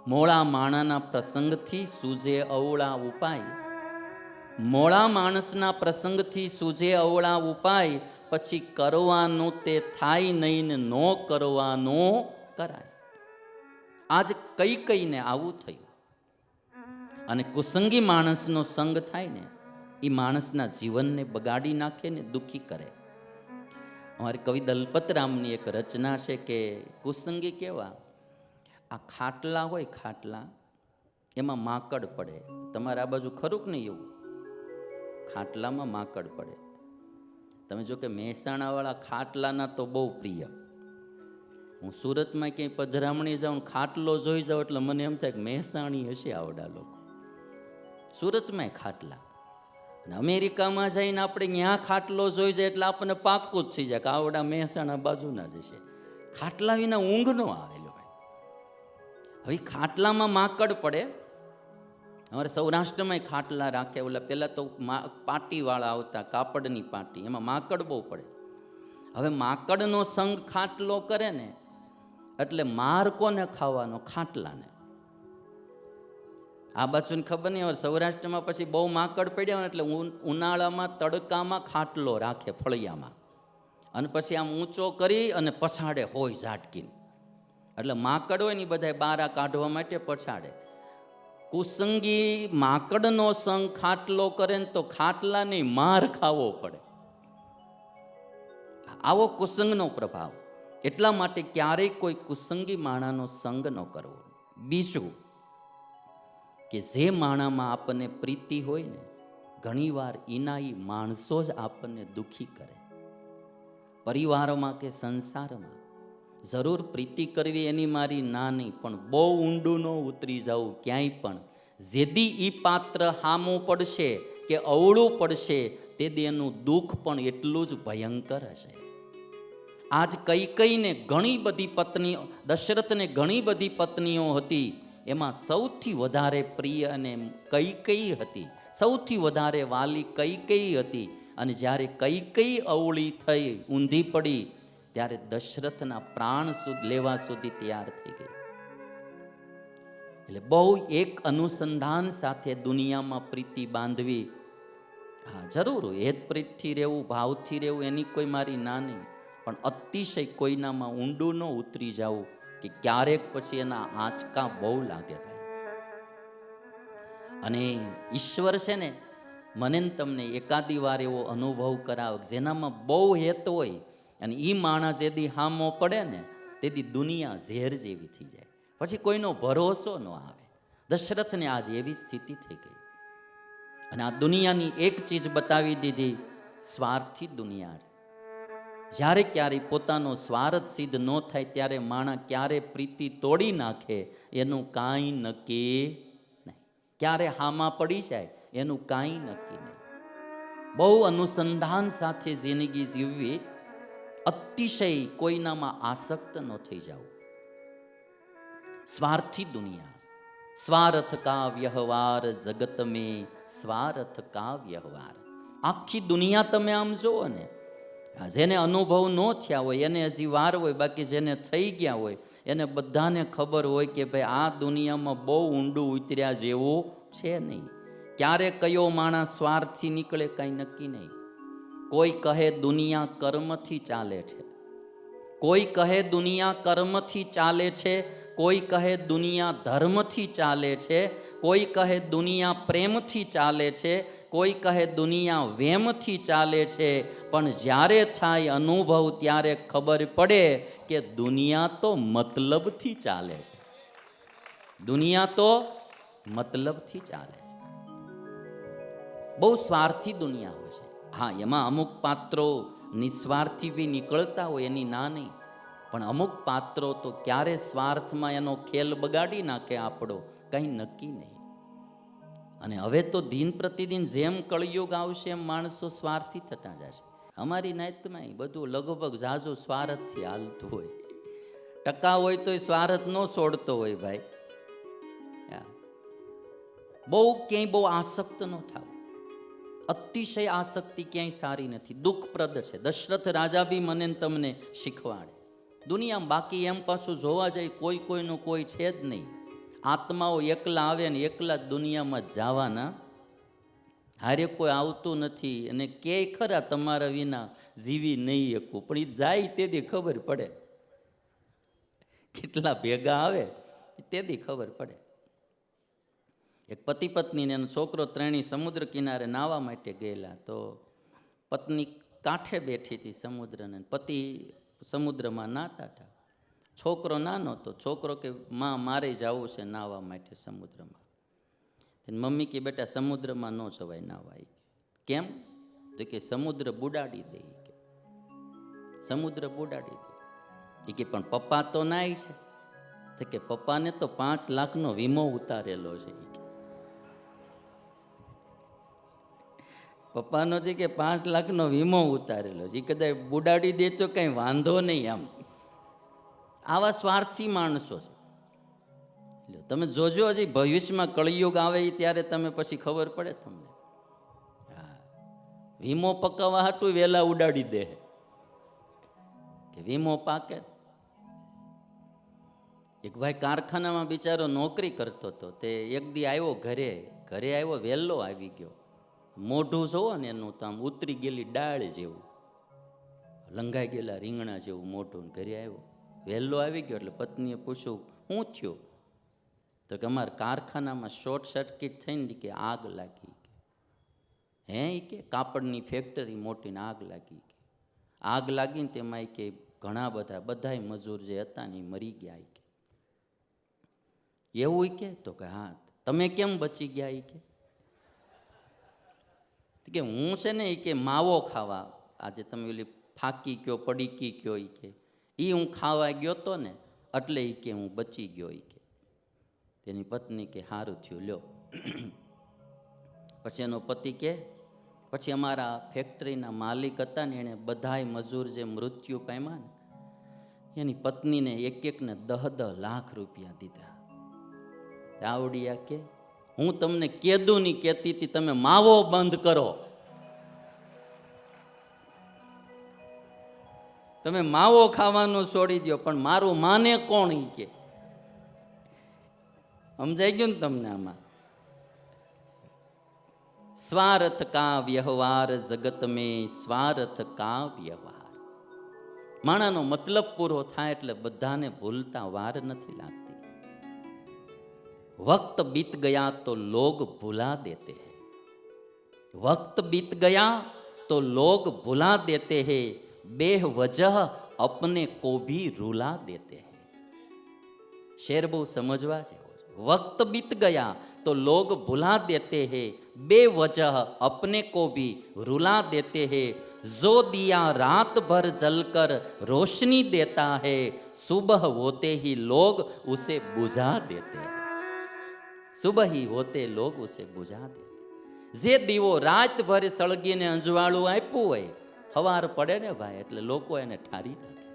મોળા માણાના પ્રસંગથી સૂજે અવળા ઉપાય. મોળા માણસના પ્રસંગથી સૂજે અવળા ઉપાય, પછી કરવાનું તે થાય નહીં ને નો કરવાનો કરાય. આજ કઈ કઈને આવું થયું. અને કુસંગી માણસનો સંગ થાય ને એ માણસના જીવનને બગાડી નાખે ને દુઃખી કરે. અમારી કવિ દલપતરામની એક રચના છે કે કુસંગી કેવા, આ ખાટલા હોય, ખાટલા એમાં માકડ પડે. તમારે આ બાજુ ખરું કે નહીં? એવું ખાટલામાં માકડ પડે. તમે જો કે મહેસાણાવાળા ખાટલાના તો બહુ પ્રિય. હું સુરતમાં ક્યાંય પધરામણી જાઉં, ખાટલો જોઈ જાઉં એટલે મને એમ થાય કે મહેસાણી હશે આવડા લોકો. સુરતમાં ખાટલા, અને અમેરિકામાં જઈને આપણે ત્યાં ખાટલો જોઈ જાય એટલે આપણને પાક્કું જ થઈ જાય કે આવડા મહેસાણા બાજુના જ હશે. ખાટલા વિના ઊંઘ ન આવેલો ભાઈ. હવે ખાટલામાં માકડ પડે. અમારે સૌરાષ્ટ્રમાં ખાટલા રાખે. ઓલા પહેલાં તો પાટીવાળા આવતા, કાપડની પાટી, એમાં માકડ બહુ પડે. હવે માકડનો સંગ ખાટલો કરે ને એટલે માર કોને ખાવાનો? ખાટલાને. આ બાજુને ખબર નહીં. હવે સૌરાષ્ટ્રમાં પછી બહુ માકડ પડ્યા હોય એટલે ઉનાળામાં તડકામાં ખાટલો રાખે ફળિયામાં, અને પછી આમ ઊંચો કરી અને પછાડે હોય ઝાટકીને. એટલે માકડ હોય ને એ બધા બારા કાઢવા માટે પછાડે. કુસંગી માકડનો સંગ ખાટલો કરે ને તો ખાટલાને માર ખાવો પડે. આવો કુસંગનો પ્રભાવ. એટલા માટે ક્યારેય કોઈ કુસંગી માણાનો સંગ ન કરવો. બીજું કે જે માણામાં આપણને પ્રીતિ હોય ને, ઘણીવાર એના એ માણસો જ આપણને દુઃખી કરે. પરિવારમાં કે સંસારમાં જરૂર પ્રીતિ કરવી એની મારી ના નહીં, પણ બહુ ઊંડું ન ઉતરી જવું ક્યાંય પણ. જેદી ઈ પાત્ર હામું પડશે કે અવળું પડશે તેથી એનું દુઃખ પણ એટલું જ ભયંકર હશે. આજ કૈકેયીને ઘણી બધી પત્નીઓ, દશરથને ઘણી બધી પત્નીઓ હતી, એમાં સૌથી વધારે પ્રિય અને કૈકેયી હતી. સૌથી વધારે વાલી કૈકેયી હતી. અને જ્યારે કૈકેયી અવળી થઈ, ઊંધી પડી, ત્યારે દશરથના પ્રાણ લેવા સુધી તૈયાર થઈ ગઈ. એટલે બહુ એક અનુસંધાન સાથે દુનિયામાં પ્રીતિ બાંધવી. હા, જરૂર હેત પ્રીતથી રહેવું, ભાવથી રહેવું, એની કોઈ મારી ના નહીં, પણ અતિશય કોઈનામાં ઊંડું ન ઉતરી જવું કે ક્યારેક પછી એના આંચકા બહુ લાગે ભાઈ. અને ઈશ્વર છે ને, મને ને તમને એકાદી વાર એવો અનુભવ કરાવે જેનામાં બહુ હેત હોય, અને એ માણસ જેથી હામો પડે ને તેથી દુનિયા ઝેર જેવી થઈ જાય, પછી કોઈનો ભરોસો ન આવે. દશરથને આજ એવી સ્થિતિ થઈ ગઈ. અને આ દુનિયાની એક ચીજ બતાવી દીધી, સ્વાર્થી દુનિયા. જ્યારે ક્યારે પોતાનો સ્વાર્થ સિદ્ધ ન થાય ત્યારે માણસ ક્યારે પ્રીતિ તોડી નાખે એનું કાંઈ નક્કી નહીં. ક્યારે હામા પડી જાય એનું કાંઈ નક્કી નહીં. બહુ અનુસંધાન સાથે જિંદગી જીવવી, અતિશય કોઈનામાં આસક્ત ન થઈ જાવ. સ્વાર્થી દુનિયા. સ્વાર્થ કા વ્યવહાર જગત મેં, સ્વાર્થ કા વ્યવહાર. આખી દુનિયા તમે આમ જુઓ ને, જેને અનુભવ ન થયા હોય એને હજી વાર હોય, બાકી જેને થઈ ગયા હોય એને બધાને ખબર હોય કે ભાઈ આ દુનિયામાં બહુ ઊંડું ઉતર્યા જેવું છે નહીં. ક્યારે કયો માણસ સ્વાર્થથી નીકળે કાંઈ નક્કી નહીં. કોઈ કહે દુનિયા કર્મથી ચાલે છે, કોઈ કહે દુનિયા કર્મથી ચાલે છે, કોઈ કહે દુનિયા ધર્મથી ચાલે છે, કોઈ કહે દુનિયા પ્રેમથી ચાલે છે, કોઈ કહે દુનિયા વેમથી ચાલે છે. પણ જ્યારે થાય અનુભવ ત્યારે ખબર પડે કે દુનિયા તો મતલબથી ચાલે છે. દુનિયા તો મતલબથી ચાલે. બહુ સ્વાર્થી દુનિયા હોય છે. હા, એમાં અમુક પાત્રો નિસ્વાર્થી બી નીકળતા હોય, એની ના નહીં, પણ અમુક પાત્રો તો ક્યારે સ્વાર્થમાં એનો ખેલ બગાડી નાખે આપણો કંઈ નક્કી નહીં. અને હવે તો દિન પ્રતિદિન જેમ કળિયુગ આવશે એમ માણસો સ્વાર્થી થતા જશે. અમારી નાયતમાં બધું લગભગ ઝાઝું સ્વાર્થથી હાલતું હોય. ટકા હોય તો સ્વાર્થ ન છોડતો હોય ભાઈ. બહુ ક્યાંય બહુ આસક્ત ન થાવ. અતિશય આસક્તિ ક્યાંય સારી નથી, દુઃખપ્રદ છે. દશરથ રાજા બી મને તમને શીખવાડે. દુનિયામાં બાકી એમ પાછું જોવા જાય કોઈ કોઈનું કોઈ છે જ નહીં. આત્માઓ એકલા આવે ને એકલા જ દુનિયામાં જવાના, હારે કોઈ આવતું નથી. અને કે ખરા તમારા વિના જીવી નહીં શકું, પણ એ જાય તેથી ખબર પડે. કેટલા ભેગા આવે તેથી ખબર પડે. એક પતિ પત્નીને એનો છોકરો ત્રણેય સમુદ્ર કિનારે નાહવા માટે ગયેલા. તો પત્ની કાંઠે બેઠી હતી સમુદ્રને, પતિ સમુદ્રમાં નાહતા હતા. છોકરો નાનો હતો. છોકરો કે માં મારે જવું છે નાહવા માટે સમુદ્રમાં. મમ્મી કે બેટા સમુદ્રમાં ન જવાય નાહવા. કેમ? તો કે સમુદ્ર બુડાડી દે. કે સમુદ્ર બુડાડી દે. એ કે પણ પપ્પા તો નાય છે. તો કે પપ્પાને તો 5 લાખનો વીમો ઉતારેલો છે. પપ્પાનો છે કે 5 લાખનો વીમો ઉતારેલો છે. એ કદાચ બુડાડી દે તો કંઈ વાંધો નહીં. આમ આવા સ્વાર્થી માણસો છે. તમે જોજો, હજી ભવિષ્યમાં કળિયુગ આવે ત્યારે તમે પછી ખબર પડે તમને. વીમો પકાવવા હાટું વેલા ઉડાડી દે કે વીમો પાકે. એક ભાઈ કારખાનામાં બિચારો નોકરી કરતો હતો. તે એક દી આવ્યો ઘરે આવ્યો, વહેલો આવી ગયો. મોઢું જોવો ને એનું તો આમ ઉતરી ગયેલી ડાળ જેવું, લંઘાઈ ગયેલા રીંગણા જેવું મોઢું. ઘરે આવ્યો, વહેલો આવી ગયો. એટલે પત્નીએ પૂછ્યું શું થયું? તો કે અમારા કારખાનામાં શોર્ટ સર્કિટ થઈને કે આગ લાગી. હે કે કાપડની ફેક્ટરી મોટીને આગ લાગી. આગ લાગીને તેમાં કે ઘણા બધાય મજૂર જે હતા ને એ મરી ગયા. કે એવું કે? તો કે હા. તમે કેમ બચી ગયા? કે હું છે ને કે માવો ખાવા, આજે તમે ઓલી ફાકી કયો પડીકી કયો કે એ હું ખાવા ગયો તો ને એટલે કે હું બચી ગયો. કે તેની પત્ની કે સારું થયું લ્યો. પછી એનો પતિ કે પછી અમારા ફેક્ટરીના માલિક હતા ને એણે બધાય મજૂર જે મૃત્યુ પામ્યા ને એની પત્નીને એકને 10 લાખ રૂપિયા દીધા. આવડિયા કે હું તમને કેદું નહીં કહેતી હતી, તમે માવો બંધ કરો. તમે માવો ખાવાનું છોડી દો, પણ મારું માને કોણ? કે સમજાઈ ગયું ને તમને? આમાં સ્વાર્થ કા વ્યવહાર જગત મેં, સ્વાર્થ કા વ્યવહાર. માણાનો મતલબ પૂરો થાય એટલે બધાને ભૂલતા વાર નથી લાગતી. वक्त बीत गया तो लोग भुला देते हैं, वक्त बीत गया तो लोग भुला देते हैं, बेवजह अपने को भी रुला देते हैं. शेर बहू समझवा છે. वक्त बीत गया तो लोग भुला देते हैं, बेवजह अपने को भी रुला देते हैं. जो दिया रात भर जलकर रोशनी देता है, सुबह होते ही लोग उसे बुझा देते हैं. સુબહ હોતે લોગ ઉસે બુઝા દે. જે દીવો રાતભર સળગીને અંજવાળું આપ્યું હોય, સવાર પડે ને ભાઈ એટલે લોકો એને ઠારી નાખે.